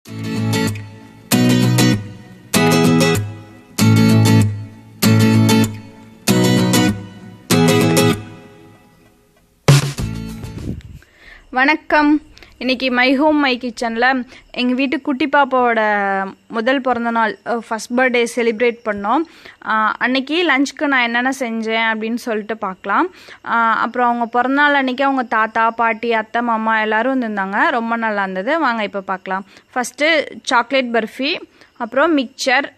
வணக்கம். இன்றைக்கி my home my கிச்சனில் எங்கள் வீட்டு குட்டி பாப்பாவோட முதல் பிறந்த நாள் ஃபஸ்ட் பர்த்டே செலிப்ரேட் பண்ணோம். அன்றைக்கி லஞ்சுக்கு நான் என்னென்ன செஞ்சேன் அப்படின்னு சொல்லிட்டு பார்க்கலாம். அப்புறம் அவங்க பிறந்தநாள் அன்றைக்கி அவங்க தாத்தா பாட்டி அத்தை மாமா எல்லோரும் வந்திருந்தாங்க. ரொம்ப நல்லா இருந்தது. வாங்க இப்போ பார்க்கலாம். ஃபஸ்ட்டு சாக்லேட் பர்ஃபி, அப்புறம் மிக்சர்,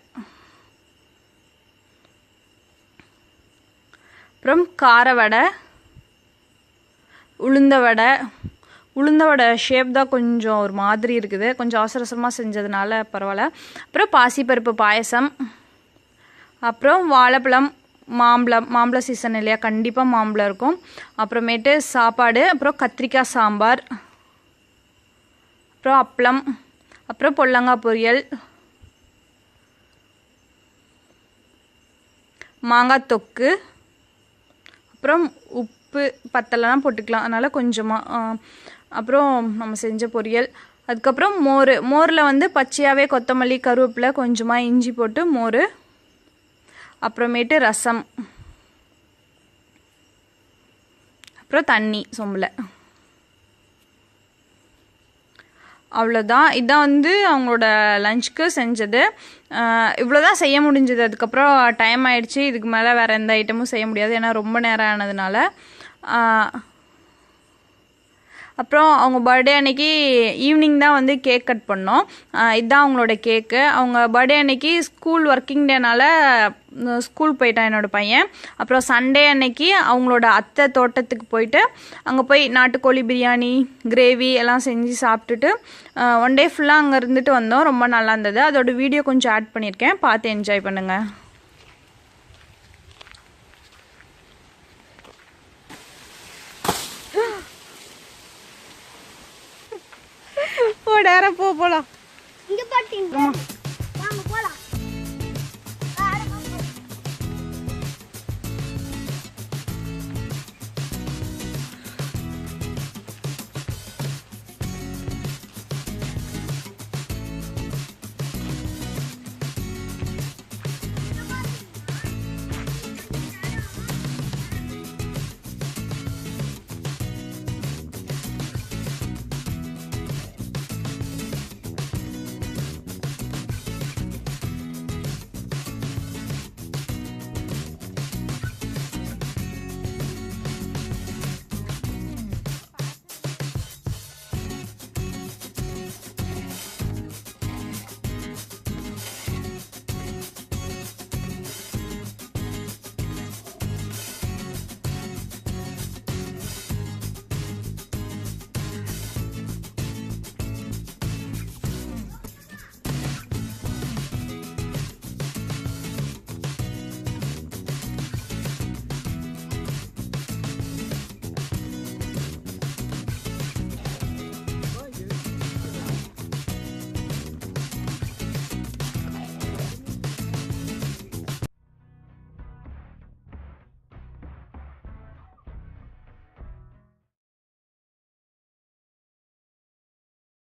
அப்புறம் கார வடை, உளுந்த வடை ஷேப் தான் கொஞ்சம் ஒரு மாதிரி இருக்குது, கொஞ்சம் அவசர அவசரமாக செஞ்சதுனால பரவாயில்ல. அப்புறம் பாசிப்பருப்பு பாயசம், அப்புறம் வாழைப்பழம், மாம்பழம் சீசன் இல்லையா, கண்டிப்பாக மாம்பழம் இருக்கும். அப்புறமேட்டு சாப்பாடு, அப்புறம் கத்திரிக்காய் சாம்பார், அப்புறம் அப்பளம், அப்புறம் பொல்லங்காய் பொரியல், மாங்காய் தொக்கு, அப்புறம் உப்பு பத்தலைனா போட்டுக்கலாம், அதனால் கொஞ்சமாக, அப்புறம் நம்ம செஞ்ச பொரியல், அதுக்கப்புறம் மோரில் வந்து பச்சையாகவே கொத்தமல்லி கருவேப்பிலை கொஞ்சமாக இஞ்சி போட்டு மோர், அப்புறமேட்டு ரசம், அப்புறம் தண்ணி சொம்பில். அவ்வளோதான். இதான் வந்து அவங்களோட லஞ்சுக்கு செஞ்சது. இவ்வளோதான் செய்ய முடிஞ்சது. அதுக்கப்புறம் டைம் ஆயிடுச்சு. இதுக்கு மேலே வேறு எந்த ஐட்டமும் செய்ய முடியாது, ஏன்னா ரொம்ப நேரம் ஆனதுனால. அப்புறம் அவங்க பர்த்டே அன்னைக்கு ஈவினிங் தான் வந்து கேக் கட் பண்ணோம். இதுதான் அவங்களோட கேக்கு. அவங்க பர்த்டே அன்னைக்கு ஸ்கூல் ஒர்க்கிங் டேனால ஸ்கூல் போயிட்டான் என்னோடய பையன். அப்புறம் சண்டே அன்னைக்கு அவங்களோட அத்தை தோட்டத்துக்கு போயிட்டு அங்கே போய் நாட்டுக்கோழி பிரியாணி, கிரேவி எல்லாம் செஞ்சு சாப்பிட்டுட்டு ஒன் டே ஃபுல்லாக அங்கே இருந்துட்டு வந்தோம். ரொம்ப நல்லா இருந்தது. அதோட வீடியோ கொஞ்சம் ஆட் பண்ணியிருக்கேன், பார்த்து என்ஜாய் பண்ணுங்கள். போலாம். இங்க பாத்தீங்க.